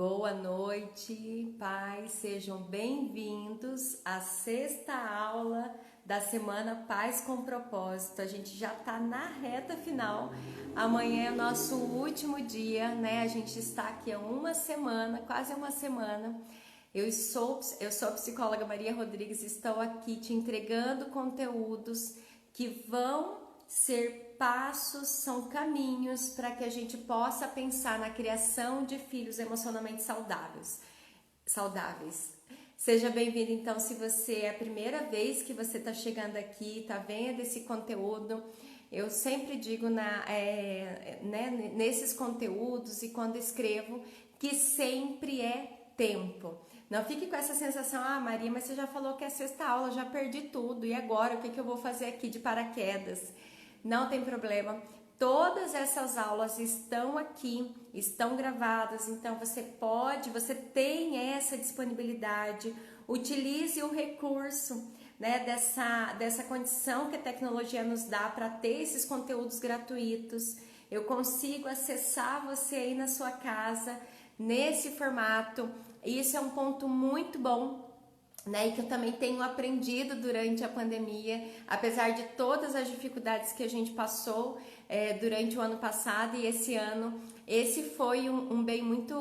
Boa noite, pais, sejam bem-vindos à sexta aula da semana Paz com Propósito. A gente já tá na reta final, amanhã é o nosso último dia, né? A gente está aqui há uma semana, quase uma semana. Eu sou a psicóloga Maria Rodrigues, estou aqui te entregando conteúdos que vão ser passos, são caminhos para que a gente possa pensar na criação de filhos emocionalmente saudáveis. Seja bem-vindo, então, se você é a primeira vez que você está chegando aqui, está vendo esse conteúdo, eu sempre digo nesses conteúdos e quando escrevo que sempre é tempo. Não fique com essa sensação, Maria, mas você já falou que é a sexta aula, já perdi tudo, e agora o que eu vou fazer aqui de paraquedas? Não tem problema, todas essas aulas estão aqui, estão gravadas, então você tem essa disponibilidade, utilize o recurso, né, dessa condição que a tecnologia nos dá para ter esses conteúdos gratuitos. Eu consigo acessar você aí na sua casa, nesse formato, e isso é um ponto muito bom, né, e que eu também tenho aprendido durante a pandemia, apesar de todas as dificuldades que a gente passou durante o ano passado e esse ano, esse foi um bem muito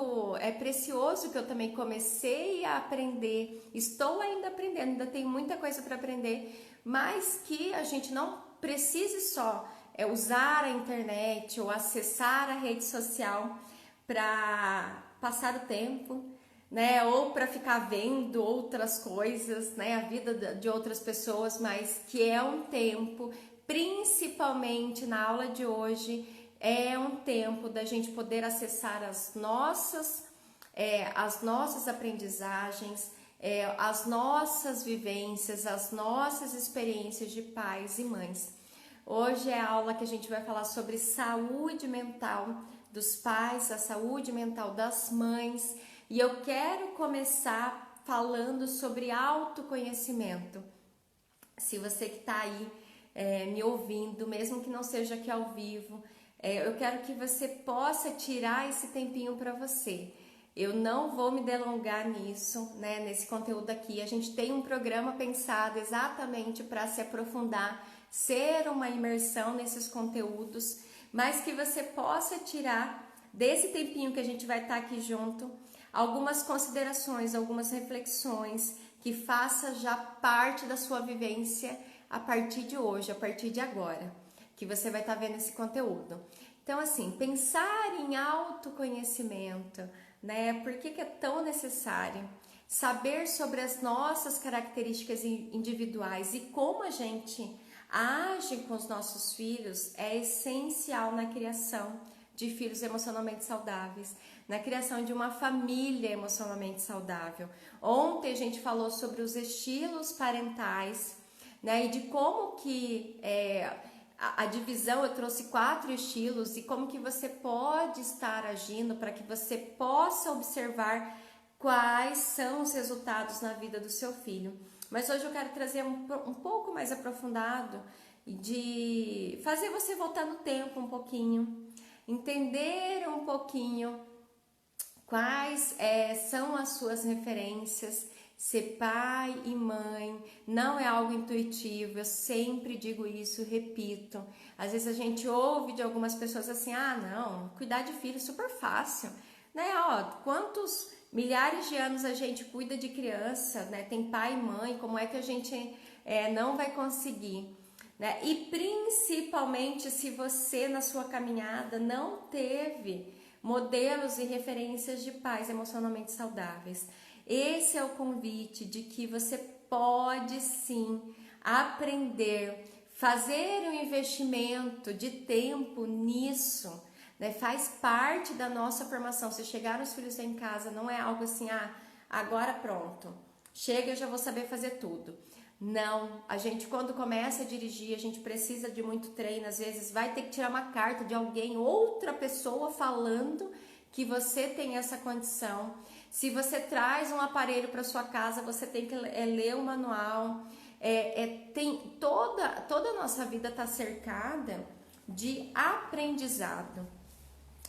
precioso que eu também comecei a aprender, estou ainda aprendendo, ainda tenho muita coisa para aprender, mas que a gente não precise só usar a internet ou acessar a rede social para passar o tempo, né, ou para ficar vendo outras coisas, né, a vida de outras pessoas, mas que é um tempo, principalmente na aula de hoje, é um tempo da gente poder acessar as nossas aprendizagens, as nossas vivências, as nossas experiências de pais e mães. Hoje é a aula que a gente vai falar sobre saúde mental dos pais, a saúde mental das mães. E eu quero começar falando sobre autoconhecimento. Se você que está aí me ouvindo, mesmo que não seja aqui ao vivo, eu quero que você possa tirar esse tempinho para você. Eu não vou me delongar nisso, né, nesse conteúdo aqui. A gente tem um programa pensado exatamente para se aprofundar, ser uma imersão nesses conteúdos, mas que você possa tirar desse tempinho que a gente vai estar aqui junto, algumas considerações, algumas reflexões que faça já parte da sua vivência a partir de hoje, a partir de agora, que você vai estar vendo esse conteúdo. Então, assim, pensar em autoconhecimento, né? Por que é tão necessário? Saber sobre as nossas características individuais e como a gente age com os nossos filhos é essencial na criação de filhos emocionalmente saudáveis, na criação de uma família emocionalmente saudável. Ontem a gente falou sobre os estilos parentais, né, e de como que a divisão, eu trouxe 4 estilos e como que você pode estar agindo para que você possa observar quais são os resultados na vida do seu filho. Mas hoje eu quero trazer um pouco mais aprofundado de fazer você voltar no tempo um pouquinho, entender um pouquinho quais são as suas referências. Ser pai e mãe não é algo intuitivo, eu sempre digo isso, repito. Às vezes a gente ouve de algumas pessoas assim, não, cuidar de filho é super fácil, né? Quantos milhares de anos a gente cuida de criança, né? Tem pai e mãe, como é que a gente não vai conseguir? Né? E principalmente se você na sua caminhada não teve modelos e referências de pais emocionalmente saudáveis. Esse é o convite de que você pode sim aprender, fazer um investimento de tempo nisso, né? Faz parte da nossa formação. Se chegar os filhos em casa, não é algo assim, agora pronto, chega, eu já vou saber fazer tudo. Não, a gente quando começa a dirigir, a gente precisa de muito treino, às vezes vai ter que tirar uma carta de alguém, outra pessoa falando que você tem essa condição. Se você traz um aparelho para sua casa, você tem que ler o manual. Toda a nossa vida está cercada de aprendizado,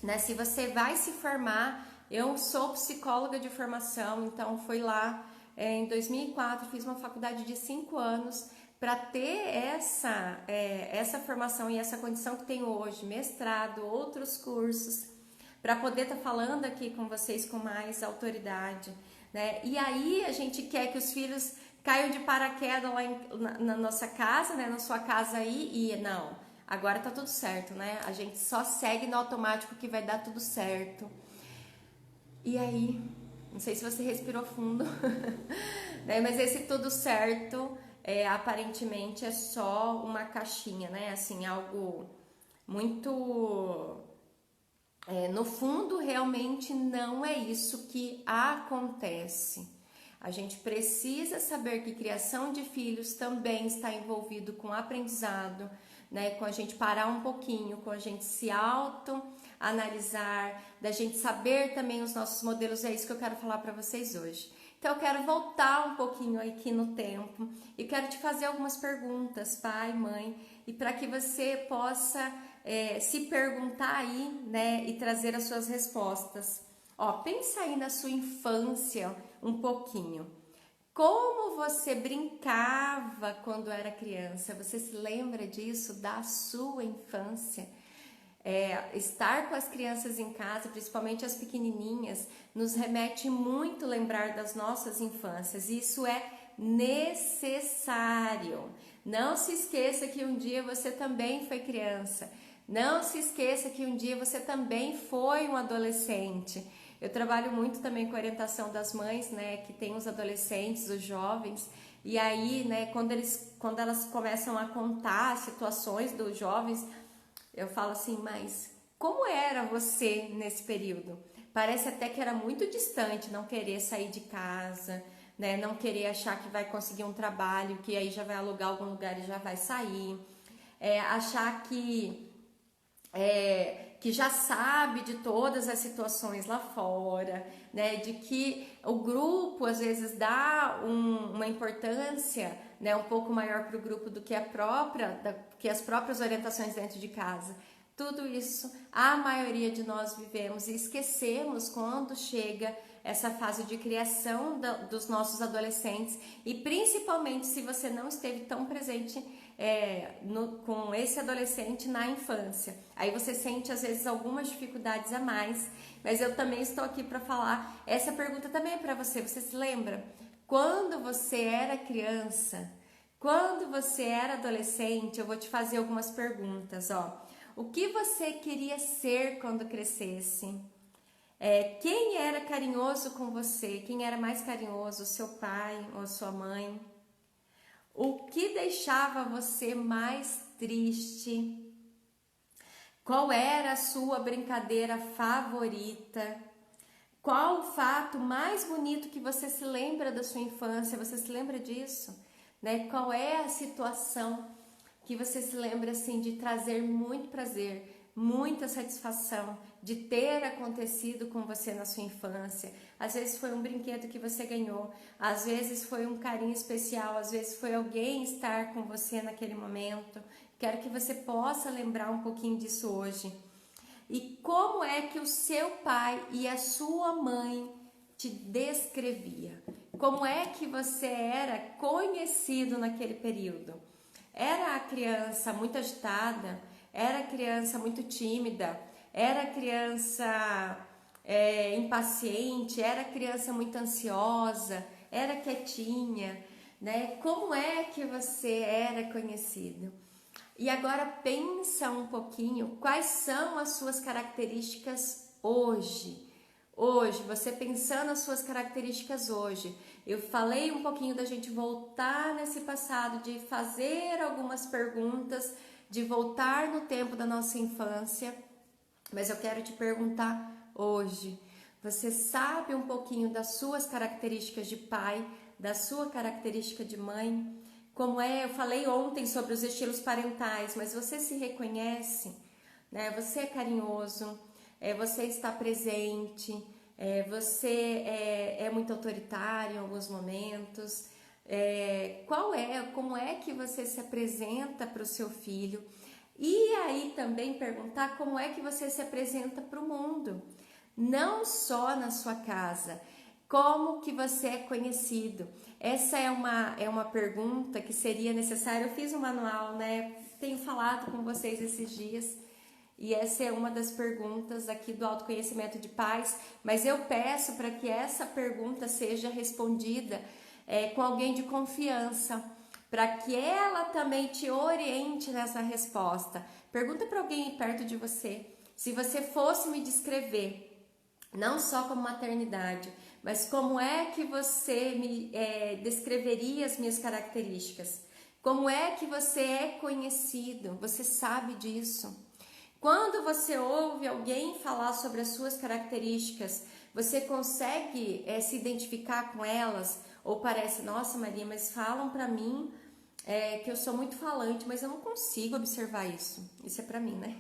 né? Se você vai se formar Eu sou psicóloga de formação, então fui lá em 2004, fiz uma faculdade de 5 anos para ter essa formação e essa condição que tenho hoje, mestrado, outros cursos, para poder estar falando aqui com vocês com mais autoridade, né? E aí a gente quer que os filhos caiam de paraquedas lá na nossa casa, né? Na sua casa aí, e não, agora tá tudo certo, né? A gente só segue no automático que vai dar tudo certo. E aí, não sei se você respirou fundo, né? Mas esse tudo certo, aparentemente é só uma caixinha, né? Assim, algo muito... no fundo, realmente não é isso que acontece. A gente precisa saber que criação de filhos também está envolvido com aprendizado, né? Com a gente parar um pouquinho, com a gente se analisar, da gente saber também os nossos modelos. É isso que eu quero falar para vocês hoje. Então eu quero voltar um pouquinho aqui no tempo e quero te fazer algumas perguntas, pai, mãe, e para que você possa se perguntar aí, né, e trazer as suas respostas. Ó, pensa aí na sua infância um pouquinho. Como você brincava quando era criança? Você se lembra disso, da sua infância? Estar com as crianças em casa, principalmente as pequenininhas, nos remete muito a lembrar das nossas infâncias. Isso é necessário. Não se esqueça que um dia você também foi criança. Não se esqueça que um dia você também foi um adolescente. Eu trabalho muito também com a orientação das mães, né, que tem os adolescentes, os jovens, e aí, né, quando elas começam a contar situações dos jovens, eu falo assim, mas como era você nesse período? Parece até que era muito distante, não querer sair de casa, né? Não querer achar que vai conseguir um trabalho, que aí já vai alugar algum lugar e já vai sair. Achar que já sabe de todas as situações lá fora, né? De que o grupo às vezes dá uma importância, né, um pouco maior para o grupo do que que as próprias orientações dentro de casa. Tudo isso a maioria de nós vivemos e esquecemos quando chega essa fase de criação dos nossos adolescentes, e principalmente se você não esteve tão presente com esse adolescente na infância. Aí você sente às vezes algumas dificuldades a mais, mas eu também estou aqui para falar, essa pergunta também é para você. Você se lembra? Quando você era criança, quando você era adolescente, eu vou te fazer algumas perguntas, ó. O que você queria ser quando crescesse? Quem era carinhoso com você? Quem era mais carinhoso, seu pai ou sua mãe? O que deixava você mais triste? Qual era a sua brincadeira favorita? Qual o fato mais bonito que você se lembra da sua infância? Você se lembra disso? Né? Qual é a situação que você se lembra assim de trazer muito prazer, muita satisfação, de ter acontecido com você na sua infância? Às vezes foi um brinquedo que você ganhou, às vezes foi um carinho especial, às vezes foi alguém estar com você naquele momento. Quero que você possa lembrar um pouquinho disso hoje. E como é que o seu pai e a sua mãe te descrevia? Como é que você era conhecido naquele período? Era a criança muito agitada? Era a criança muito tímida? Era a criança impaciente? Era a criança muito ansiosa? Era quietinha? Né? Como é que você era conhecido? E agora pensa um pouquinho, quais são as suas características hoje? Hoje, você pensando as suas características hoje. Eu falei um pouquinho da gente voltar nesse passado, de fazer algumas perguntas, de voltar no tempo da nossa infância. Mas eu quero te perguntar hoje, você sabe um pouquinho das suas características de pai, da sua característica de mãe? Como eu falei ontem sobre os estilos parentais, mas você se reconhece, né? Você é carinhoso, você está presente, você é muito autoritário em alguns momentos. Como é que você se apresenta para o seu filho? E aí também perguntar como é que você se apresenta para o mundo, não só na sua casa. Como que você é conhecido? Essa é uma pergunta que seria necessária. Eu fiz um manual, né? Tenho falado com vocês esses dias. E essa é uma das perguntas aqui do autoconhecimento de pais. Mas eu peço para que essa pergunta seja respondida com alguém de confiança, para que ela também te oriente nessa resposta. Pergunta para alguém perto de você. Se você fosse me descrever, não só como maternidade, mas como é que você me descreveria as minhas características? Como é que você é conhecido? Você sabe disso? Quando você ouve alguém falar sobre as suas características, você consegue se identificar com elas? Ou parece, nossa Maria, mas falam pra mim que eu sou muito falante, mas eu não consigo observar isso. Isso é pra mim, né?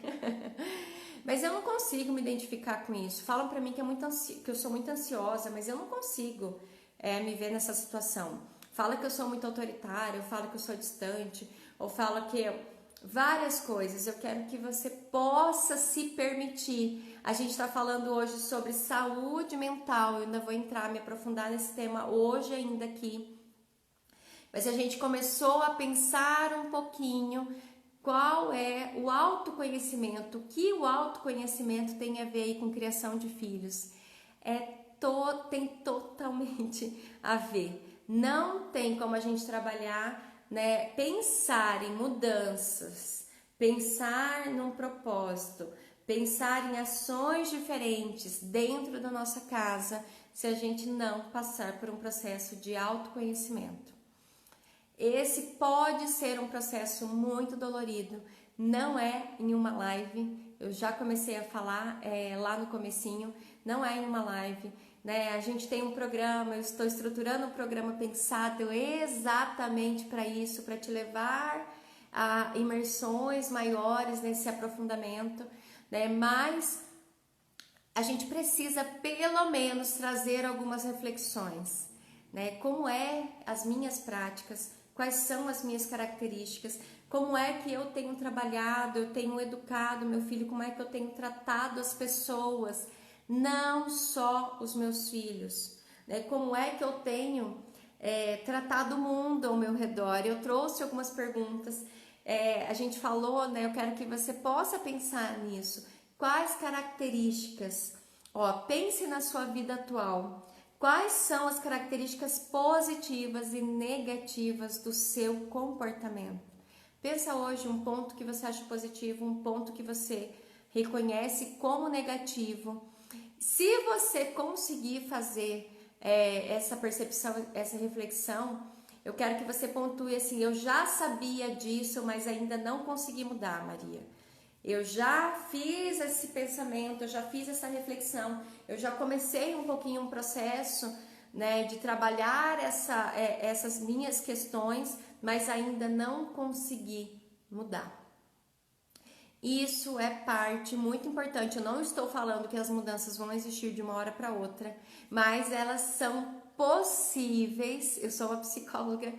Mas eu não consigo me identificar com isso. Falam pra mim que eu sou muito ansiosa, mas eu não consigo me ver nessa situação. Fala que eu sou muito autoritária, ou fala que eu sou distante, ou fala que várias coisas. Eu quero que você possa se permitir. A gente está falando hoje sobre saúde mental. Eu ainda vou me aprofundar nesse tema hoje ainda aqui. Mas a gente começou a pensar um pouquinho qual é o autoconhecimento, o que o autoconhecimento tem a ver aí com criação de filhos. Tem totalmente a ver. Não tem como a gente trabalhar, né, pensar em mudanças, pensar num propósito, pensar em ações diferentes dentro da nossa casa se a gente não passar por um processo de autoconhecimento. Esse pode ser um processo muito dolorido, não é em uma live, eu já comecei a falar lá no comecinho, não é em uma live, né? A gente tem um programa, eu estou estruturando um programa pensado exatamente para isso, para te levar a imersões maiores nesse aprofundamento, né? Mas a gente precisa pelo menos trazer algumas reflexões, né? Como é as minhas práticas, quais são as minhas características, como é que eu tenho trabalhado, eu tenho educado meu filho, como é que eu tenho tratado as pessoas, não só os meus filhos, né? Como é que eu tenho tratado o mundo ao meu redor. Eu trouxe algumas perguntas, a gente falou, né? Eu quero que você possa pensar nisso. Quais características, pense na sua vida atual. Quais são as características positivas e negativas do seu comportamento? Pensa hoje um ponto que você acha positivo, um ponto que você reconhece como negativo. Se você conseguir fazer essa percepção, essa reflexão, eu quero que você pontue assim: eu já sabia disso, mas ainda não consegui mudar, Maria. Eu já fiz esse pensamento, eu já fiz essa reflexão, eu já comecei um pouquinho um processo, né, de trabalhar essas minhas questões, mas ainda não consegui mudar. Isso é parte muito importante. Eu não estou falando que as mudanças vão existir de uma hora para outra, mas elas são possíveis. Eu sou uma psicóloga,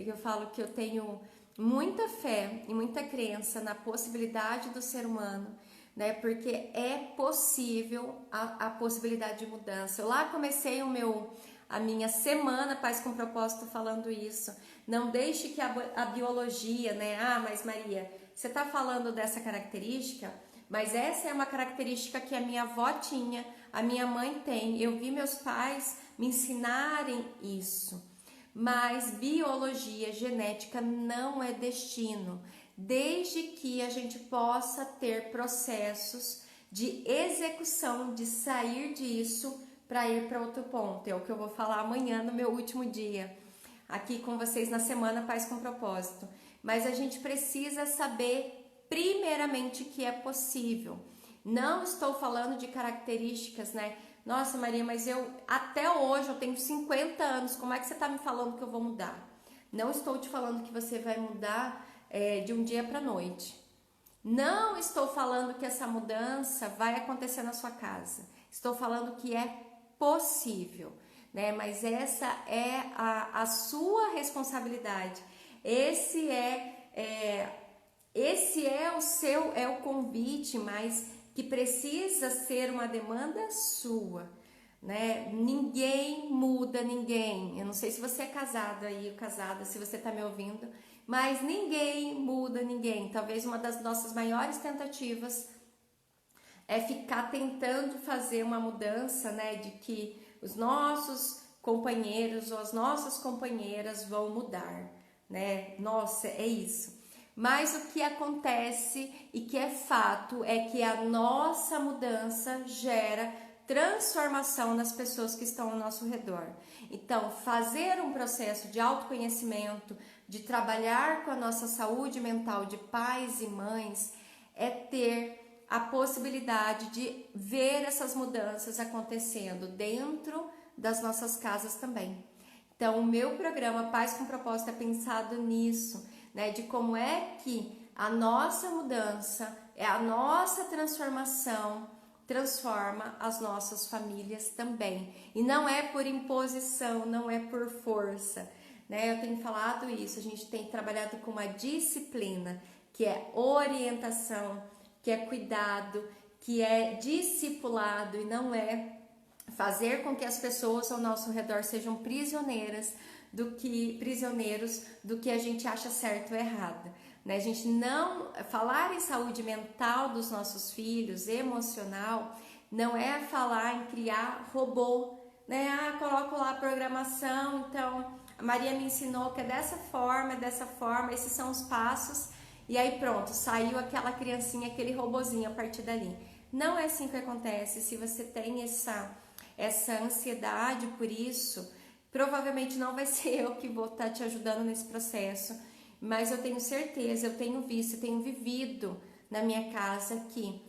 eu falo que eu tenho muita fé e muita crença na possibilidade do ser humano, né? Porque é possível a possibilidade de mudança. Eu lá comecei a minha semana Paz com Propósito falando isso. Não deixe que a biologia, né? Mas Maria, você está falando dessa característica, mas essa é uma característica que a minha avó tinha, a minha mãe tem. Eu vi meus pais me ensinarem isso. Mas biologia, genética não é destino, desde que a gente possa ter processos de execução, de sair disso para ir para outro ponto. É o que eu vou falar amanhã no meu último dia, aqui com vocês na Semana Paz com Propósito. Mas a gente precisa saber primeiramente que é possível. Não estou falando de características, né? Nossa, Maria, mas até hoje eu tenho 50 anos, como é que você está me falando que eu vou mudar? Não estou te falando que você vai mudar de um dia para a noite. Não estou falando que essa mudança vai acontecer na sua casa. Estou falando que é possível, né? Mas essa é a sua responsabilidade. Esse é o convite, mas que precisa ser uma demanda sua, né? Ninguém muda ninguém. Eu não sei se você é casado aí, casada, se você tá me ouvindo, mas ninguém muda ninguém. Talvez uma das nossas maiores tentativas é ficar tentando fazer uma mudança, né, de que os nossos companheiros ou as nossas companheiras vão mudar, né? Nossa, é isso. Mas o que acontece e que é fato é que a nossa mudança gera transformação nas pessoas que estão ao nosso redor. Então, fazer um processo de autoconhecimento, de trabalhar com a nossa saúde mental de pais e mães, é ter a possibilidade de ver essas mudanças acontecendo dentro das nossas casas também. Então, o meu programa Paz com Propósito é pensado nisso, né? De como é que a nossa mudança, a nossa transformação transforma as nossas famílias também. E não é por imposição, não é por força, né? Eu tenho falado isso, a gente tem trabalhado com uma disciplina, que é orientação, que é cuidado, que é discipulado e não é fazer com que as pessoas ao nosso redor sejam prisioneiros do que a gente acha certo ou errado, né? A gente não falar em saúde mental dos nossos filhos, emocional, não é falar em criar robô, né? Coloco lá a programação, então a Maria me ensinou que é dessa forma, esses são os passos, e aí pronto, saiu aquela criancinha, aquele robozinho a partir dali. Não é assim que acontece. Se você tem essa ansiedade por isso, provavelmente não vai ser eu que vou estar te ajudando nesse processo, mas eu tenho certeza, eu tenho visto, eu tenho vivido na minha casa que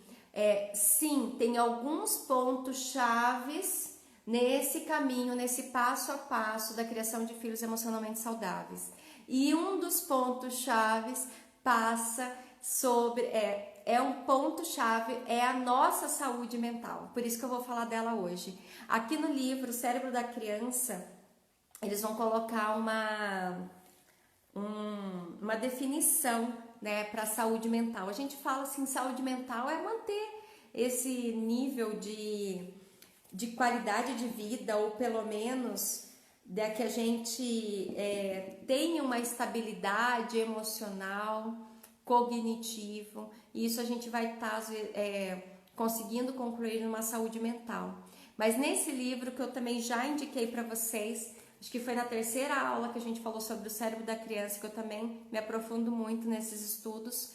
sim, tem alguns pontos chaves nesse caminho, nesse passo a passo da criação de filhos emocionalmente saudáveis. E um dos pontos chaves passa sobre um ponto-chave, é a nossa saúde mental. Por isso que eu vou falar dela hoje. Aqui no livro, O Cérebro da Criança, eles vão colocar uma definição, né, para saúde mental. A gente fala assim, saúde mental é manter esse nível de qualidade de vida, ou pelo menos que a gente tenha uma estabilidade emocional, cognitivo, e isso a gente vai estar conseguindo concluir numa saúde mental. Mas nesse livro que eu também já indiquei para vocês, acho que foi na terceira aula que a gente falou sobre o cérebro da criança, que eu também me aprofundo muito nesses estudos,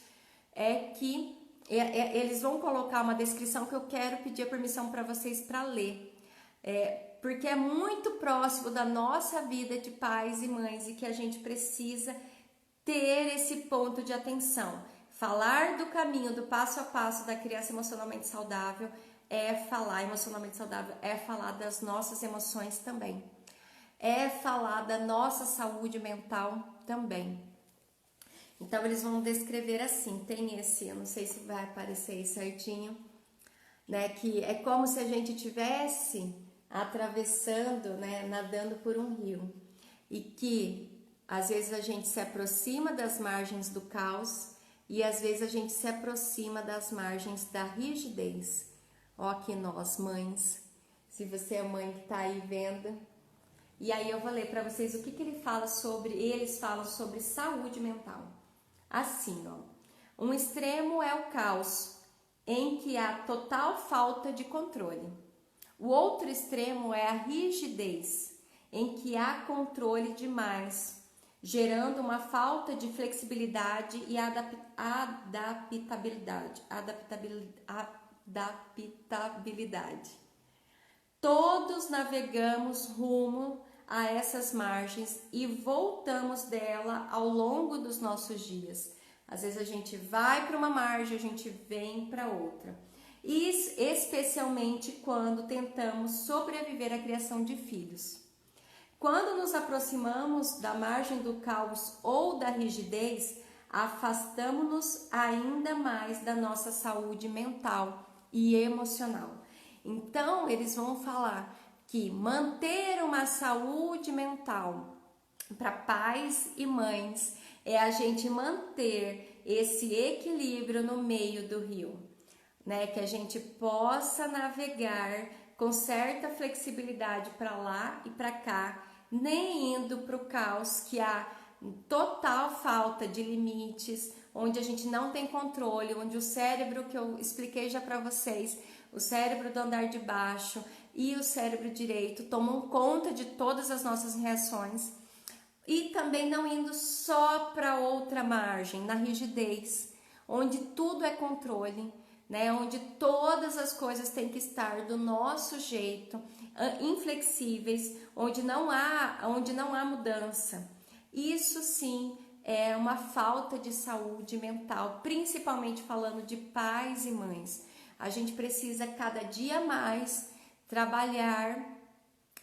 é que eles vão colocar uma descrição que eu quero pedir a permissão para vocês para ler, porque é muito próximo da nossa vida de pais e mães e que a gente precisa ter esse ponto de atenção. Falar do caminho, do passo a passo da criança emocionalmente saudável emocionalmente saudável é falar das nossas emoções também. É falar da nossa saúde mental também. Então eles vão descrever assim, tem eu não sei se vai aparecer aí certinho, né, que é como se a gente estivesse atravessando, né, nadando por um rio, e que às vezes a gente se aproxima das margens do caos e às vezes a gente se aproxima das margens da rigidez. Ó, aqui nós, mães, se você é mãe que tá aí vendo. E aí eu vou ler para vocês o que eles falam sobre saúde mental. Assim, ó, um extremo é o caos, em que há total falta de controle. O outro extremo é a rigidez, em que há controle demais, gerando uma falta de flexibilidade e adaptabilidade. Todos navegamos rumo a essas margens e voltamos dela ao longo dos nossos dias. Às vezes a gente vai para uma margem, a gente vem para outra. E especialmente quando tentamos sobreviver à criação de filhos. Quando nos aproximamos da margem do caos ou da rigidez, afastamos-nos ainda mais da nossa saúde mental e emocional. Então, eles vão falar que manter uma saúde mental para pais e mães é a gente manter esse equilíbrio no meio do rio. né? Que a gente possa navegar com certa flexibilidade para lá e para cá, nem indo para o caos, que há total falta de limites, onde a gente não tem controle, onde o cérebro, que eu expliquei já para vocês, o cérebro do andar de baixo e o cérebro direito tomam conta de todas as nossas reações. E também não indo só para outra margem, na rigidez, onde tudo é controle, né? Onde todas as coisas têm que estar do nosso jeito, inflexíveis, onde não há mudança. Isso sim é uma falta de saúde mental, principalmente falando de pais e mães. A gente precisa cada dia mais trabalhar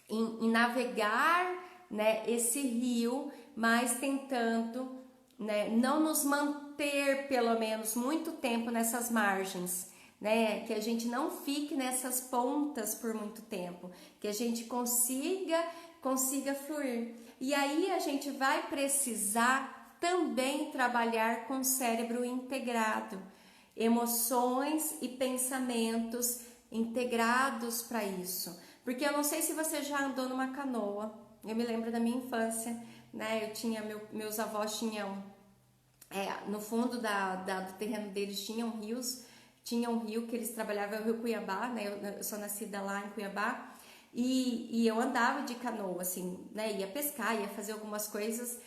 em navegar, né, esse rio, mas tentando, né, não nos manter pelo menos muito tempo nessas margens, né, que a gente não fique nessas pontas por muito tempo, que a gente consiga fluir. E aí a gente vai precisar também trabalhar com o cérebro integrado, emoções e pensamentos integrados para isso. Porque eu não sei se você já andou numa canoa. Eu me lembro da minha infância, né? Eu tinha, meus avós tinham, no fundo do terreno deles tinham rios. Tinha um rio que eles trabalhavam, o Rio Cuiabá, né? Eu sou nascida lá em Cuiabá. E eu andava de canoa, assim, né? Ia pescar, ia fazer algumas coisas.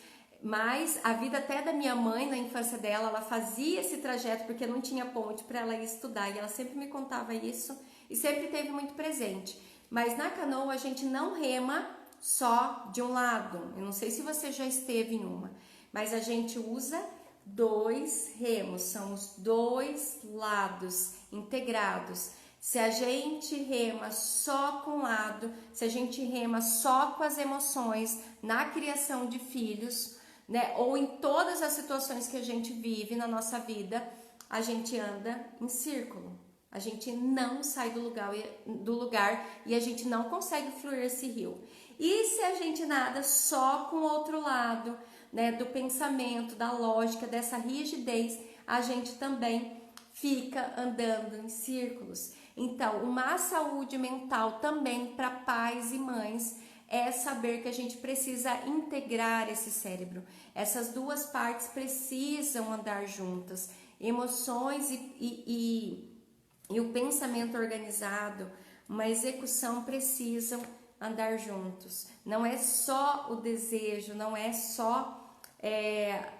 Mas a vida até da minha mãe, na infância dela, ela fazia esse trajeto porque não tinha ponte para ela ir estudar. E ela sempre me contava isso e sempre teve muito presente. Mas na canoa a gente não rema só de um lado. Eu não sei se você já esteve em uma, mas a gente usa dois remos, são os dois lados integrados. Se a gente rema só com um lado, se a gente rema só com as emoções na criação de filhos, né, ou em todas as situações que a gente vive na nossa vida, a gente anda em círculo. A gente não sai do lugar e a gente não consegue fluir esse rio. E se a gente nada só com o outro lado, né, do pensamento, da lógica, dessa rigidez, a gente também fica andando em círculos. Então, uma saúde mental também para pais e mães é saber que a gente precisa integrar esse cérebro. Essas duas partes precisam andar juntas. Emoções e o pensamento organizado, uma execução precisam andar juntos. Não é só o desejo, não é só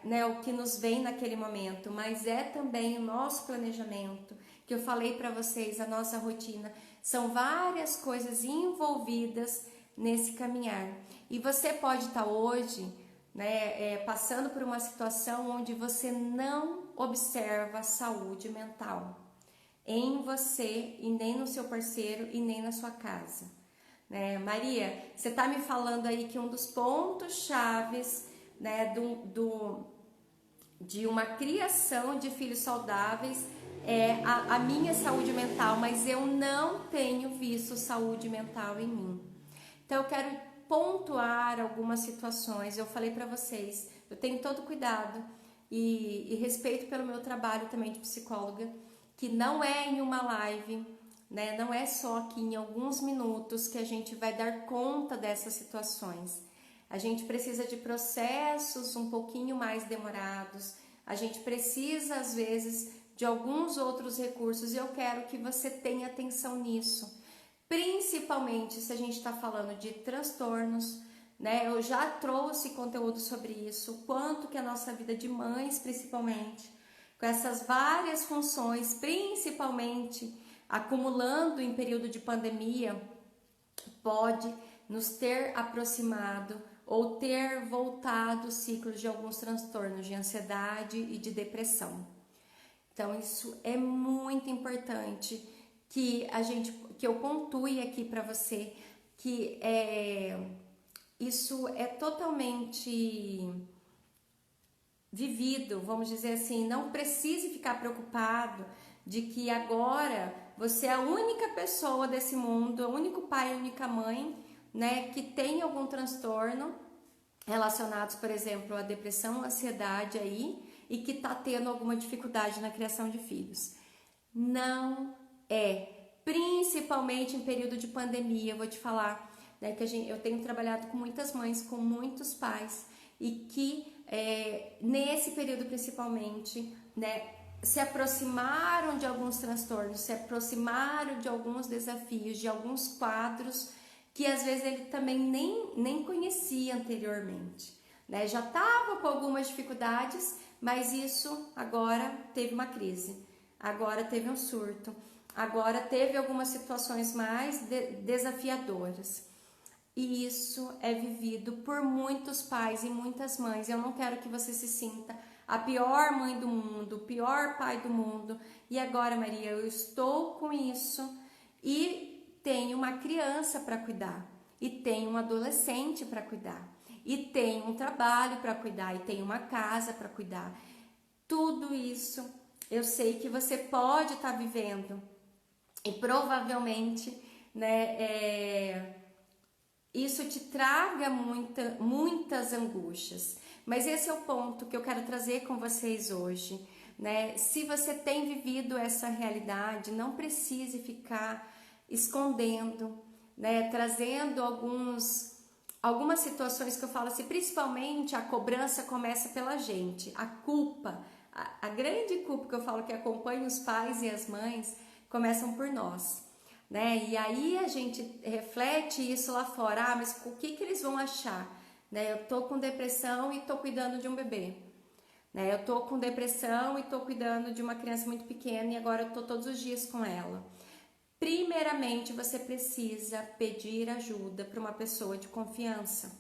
né, o que nos vem naquele momento, mas é também o nosso planejamento, que eu falei para vocês, a nossa rotina. São várias coisas envolvidas nesse caminhar. E você pode estar hoje, né, passando por uma situação onde você não observa a saúde mental em você e nem no seu parceiro e nem na sua casa, né? Maria, você está me falando aí que um dos pontos chaves, né, de uma criação de filhos saudáveis é a minha saúde mental, mas eu não tenho visto saúde mental em mim. Então eu quero pontuar algumas situações. Eu falei para vocês, eu tenho todo cuidado e respeito pelo meu trabalho também de psicóloga, que não é em uma live, né? Não é só aqui em alguns minutos que a gente vai dar conta dessas situações. A gente precisa de processos um pouquinho mais demorados, a gente precisa às vezes de alguns outros recursos e eu quero que você tenha atenção nisso, principalmente se a gente está falando de transtornos, né? Eu já trouxe conteúdo sobre isso, o quanto que a nossa vida de mães, principalmente, com essas várias funções, principalmente acumulando em período de pandemia, pode nos ter aproximado ou ter voltado o ciclo de alguns transtornos de ansiedade e de depressão. Então isso é muito importante que eu pontue aqui para você que isso é totalmente vivido, vamos dizer assim. Não precise ficar preocupado de que agora você é a única pessoa desse mundo, o único pai, a única mãe, né, que tem algum transtorno relacionados, por exemplo, à depressão, ansiedade aí, e que tá tendo alguma dificuldade na criação de filhos. Não é. Principalmente em período de pandemia, eu vou te falar, né, que eu tenho trabalhado com muitas mães, com muitos pais, e que nesse período principalmente, né, se aproximaram de alguns transtornos, se aproximaram de alguns desafios, de alguns quadros que às vezes ele também nem conhecia anteriormente, né? Já estava com algumas dificuldades, mas isso agora teve uma crise, agora teve um surto, agora teve algumas situações mais desafiadoras. E isso é vivido por muitos pais e muitas mães. Eu não quero que você se sinta a pior mãe do mundo, o pior pai do mundo. E agora, Maria, eu estou com isso e tenho uma criança para cuidar, e tenho um adolescente para cuidar, e tenho um trabalho para cuidar, e tenho uma casa para cuidar. Tudo isso eu sei que você pode estar vivendo e provavelmente, né, isso te traga muitas angústias. Mas esse é o ponto que eu quero trazer com vocês hoje, né? Se você tem vivido essa realidade, não precise ficar escondendo, né? Trazendo algumas situações que eu falo assim, principalmente a cobrança começa pela gente, a culpa, a grande culpa que eu falo que acompanha os pais e as mães, começam por nós, né? E aí a gente reflete isso lá fora, mas o que eles vão achar? Né? Eu tô com depressão e tô cuidando de um bebê, né? Eu tô com depressão e tô cuidando de uma criança muito pequena e agora eu tô todos os dias com ela. Primeiramente, você precisa pedir ajuda para uma pessoa de confiança.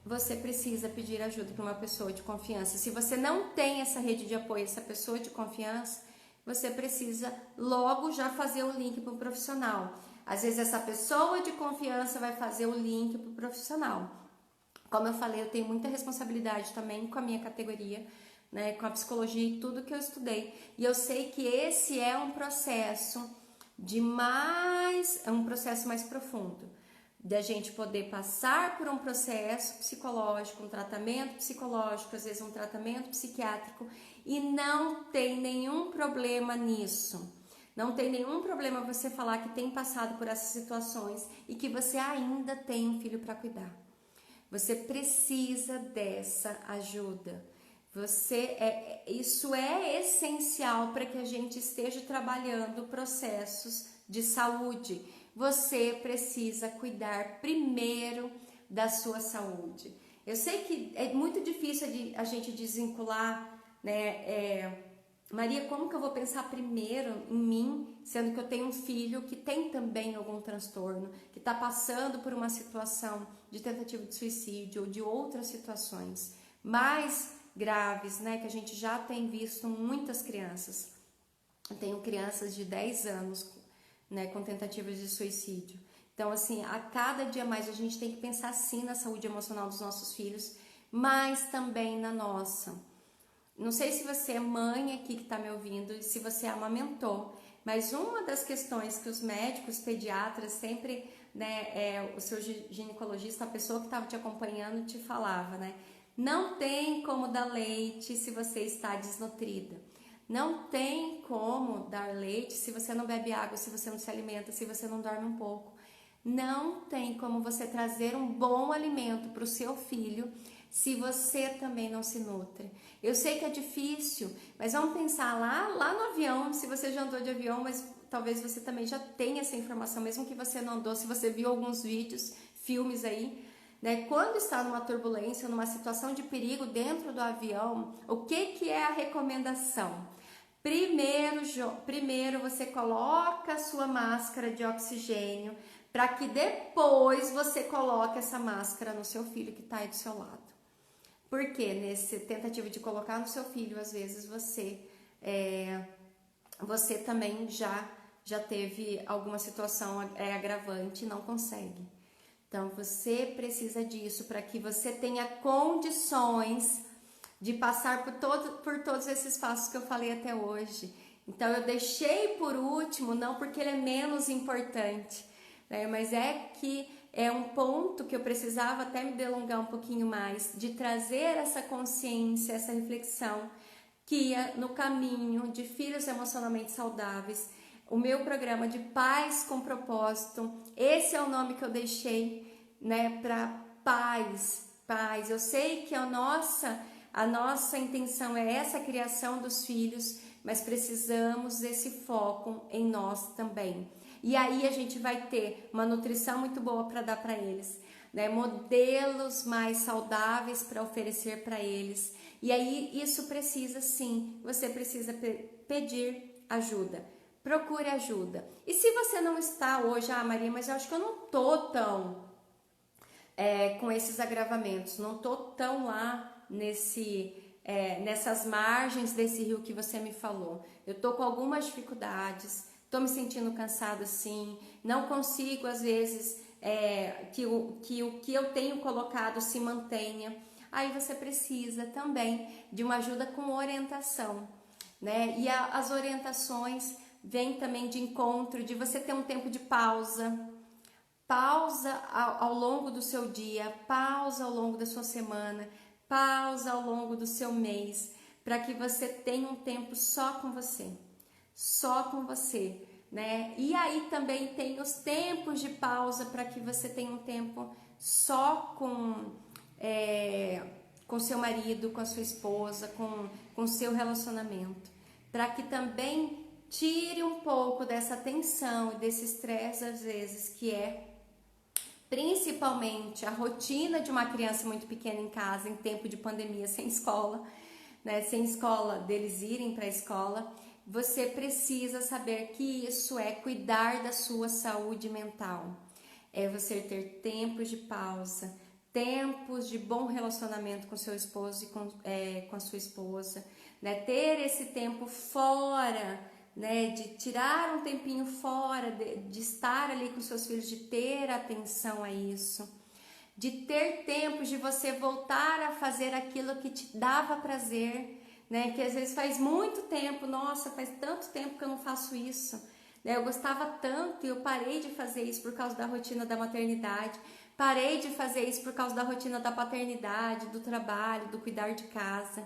Você precisa pedir ajuda para uma pessoa de confiança. Se você não tem essa rede de apoio, essa pessoa de confiança, você precisa logo já fazer o link para o profissional. Às vezes essa pessoa de confiança vai fazer o link para o profissional. Como eu falei, eu tenho muita responsabilidade também com a minha categoria, né, com a psicologia e tudo que eu estudei. E eu sei que esse é um processo um processo mais profundo, da gente poder passar por um processo psicológico, um tratamento psicológico, às vezes um tratamento psiquiátrico, e não tem nenhum problema nisso. Não tem nenhum problema você falar que tem passado por essas situações e que você ainda tem um filho para cuidar. Você precisa dessa ajuda. Isso é essencial para que a gente esteja trabalhando processos de saúde. Você precisa cuidar primeiro da sua saúde. Eu sei que é muito difícil a gente desvincular, né? Maria, como que eu vou pensar primeiro em mim, sendo que eu tenho um filho que tem também algum transtorno, que está passando por uma situação de tentativa de suicídio ou de outras situações mais graves, né? Que a gente já tem visto muitas crianças. Eu tenho crianças de 10 anos, né, com tentativas de suicídio. Então, assim, a cada dia mais a gente tem que pensar sim na saúde emocional dos nossos filhos, mas também na nossa. Não sei se você é mãe aqui que está me ouvindo e se você amamentou, mas uma das questões que os médicos, pediatras, sempre, né, o seu ginecologista, a pessoa que estava te acompanhando, te falava, né? Não tem como dar leite se você está desnutrida. Não tem como dar leite se você não bebe água, se você não se alimenta, se você não dorme um pouco. Não tem como você trazer um bom alimento para o seu filho se você também não se nutre. Eu sei que é difícil, mas vamos pensar lá no avião, se você já andou de avião, mas talvez você também já tenha essa informação, mesmo que você não andou, se você viu alguns vídeos, filmes aí, né? Quando está numa turbulência, numa situação de perigo dentro do avião, o que é a recomendação? Primeiro você coloca a sua máscara de oxigênio para que depois você coloque essa máscara no seu filho que está aí do seu lado. Porque nessa tentativa de colocar no seu filho, às vezes você também já teve alguma situação agravante e não consegue. Então você precisa disso para que você tenha condições de passar por todos esses passos que eu falei até hoje. Então eu deixei por último, não porque ele é menos importante, né? Mas é que é um ponto que eu precisava até me delongar um pouquinho mais, de trazer essa consciência, essa reflexão, Guia no Caminho de Filhos Emocionalmente Saudáveis, o meu programa de Pais com Propósito. Esse é o nome que eu deixei, né, para pais. Eu sei que a nossa intenção é essa criação dos filhos, mas precisamos desse foco em nós também. E aí a gente vai ter uma nutrição muito boa para dar para eles, né? Modelos mais saudáveis para oferecer para eles. E aí isso precisa sim, você precisa pedir ajuda. Procure ajuda. E se você não está hoje, Maria, mas eu acho que eu não tô tão com esses agravamentos, não tô tão lá nessas margens desse rio que você me falou. Eu tô com algumas dificuldades, tô me sentindo cansada sim, não consigo às vezes que o que eu tenho colocado se mantenha. Aí você precisa também de uma ajuda com orientação, né? E as orientações vêm também de encontro, de você ter um tempo de pausa ao longo do seu dia, pausa ao longo da sua semana, pausa ao longo do seu mês, para que você tenha um tempo só com você, né? E aí também tem os tempos de pausa para que você tenha um tempo só com seu marido, com a sua esposa, com o seu relacionamento, para que também tire um pouco dessa tensão e desse estresse às vezes que principalmente a rotina de uma criança muito pequena em casa, em tempo de pandemia, sem escola, né? Sem escola, deles irem para a escola. Você precisa saber que isso é cuidar da sua saúde mental. É você ter tempos de pausa, tempos de bom relacionamento com seu esposo e com a sua esposa, né? Ter esse tempo fora, né, de tirar um tempinho fora, de estar ali com seus filhos, de ter atenção a isso, de ter tempos de você voltar a fazer aquilo que te dava prazer, né, que às vezes faz muito tempo, nossa, faz tanto tempo que eu não faço isso, né, eu gostava tanto e eu parei de fazer isso por causa da rotina da maternidade, parei de fazer isso por causa da rotina da paternidade, do trabalho, do cuidar de casa.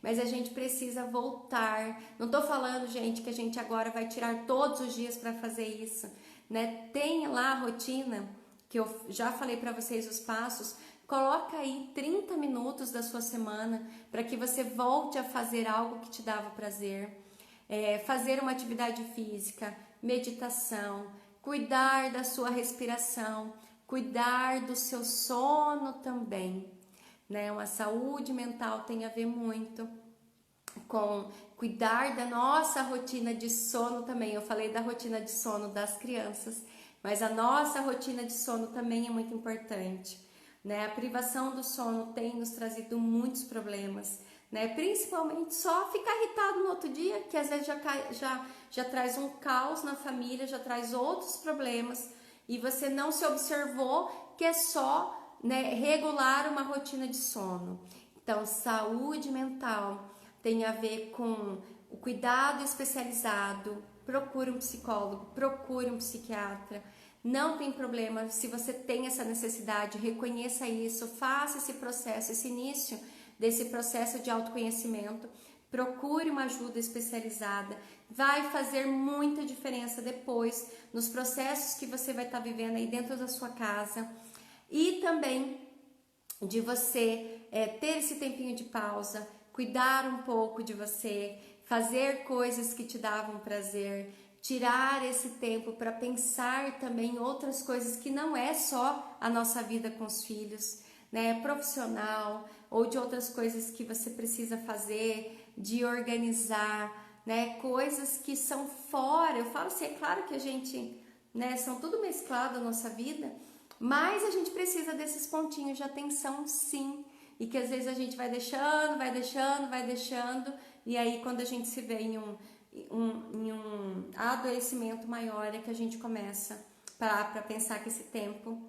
Mas a gente precisa voltar. Não tô falando, gente, que a gente agora vai tirar todos os dias para fazer isso, né? Tem lá a rotina, que eu já falei para vocês os passos. Coloca aí 30 minutos da sua semana para que você volte a fazer algo que te dava prazer. Fazer uma atividade física, meditação, cuidar da sua respiração, cuidar do seu sono também, né? Uma saúde mental tem a ver muito com cuidar da nossa rotina de sono também. Eu falei da rotina de sono das crianças, mas a nossa rotina de sono também é muito importante, né? A privação do sono tem nos trazido muitos problemas, né? Principalmente só ficar irritado no outro dia, que às vezes já traz um caos na família, já traz outros problemas, e você não se observou que é só, né, regular uma rotina de sono. Então, saúde mental tem a ver com o cuidado especializado. Procure um psicólogo, procure um psiquiatra. Não tem problema se você tem essa necessidade, reconheça isso, faça esse processo, esse início desse processo de autoconhecimento. Procure uma ajuda especializada, vai fazer muita diferença depois nos processos que você vai estar vivendo aí dentro da sua casa. E também de você ter esse tempinho de pausa, cuidar um pouco de você, fazer coisas que te davam prazer, tirar esse tempo para pensar também em outras coisas que não é só a nossa vida com os filhos, né, profissional, ou de outras coisas que você precisa fazer, de organizar, né, coisas que são fora. Eu falo assim, é claro que a gente, né, são tudo mesclado na nossa vida, mas a gente precisa desses pontinhos de atenção, sim, e que às vezes a gente vai deixando, e aí quando a gente se vê em um adoecimento maior é que a gente começa para pensar que esse tempo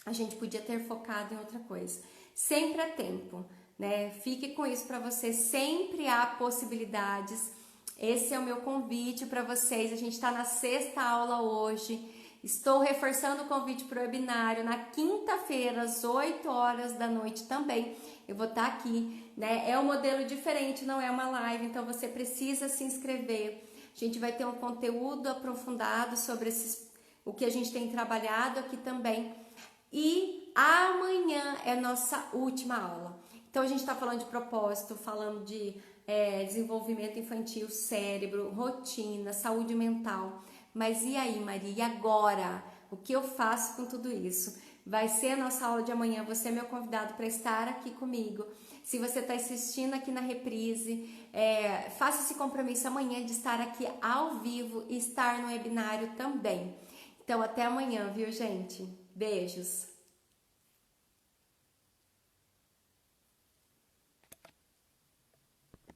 a gente podia ter focado em outra coisa. Sempre há tempo, né? Fique com isso para você, sempre há possibilidades. Esse é o meu convite para vocês. A gente está na 6ª aula hoje Estou reforçando o convite para o webinário na quinta-feira, às 8 horas da noite também. Eu vou estar aqui, né? É um modelo diferente, não é uma live, então você precisa se inscrever. A gente vai ter um conteúdo aprofundado sobre o que a gente tem trabalhado aqui também. E amanhã é nossa última aula. Então a gente está falando de propósito, falando de desenvolvimento infantil, cérebro, rotina, saúde mental. Mas e aí, Maria? E agora? O que eu faço com tudo isso? Vai ser a nossa aula de amanhã. Você é meu convidado para estar aqui comigo. Se você está assistindo aqui na reprise, faça esse compromisso amanhã de estar aqui ao vivo e estar no webinário também. Então, até amanhã, viu, gente? Beijos!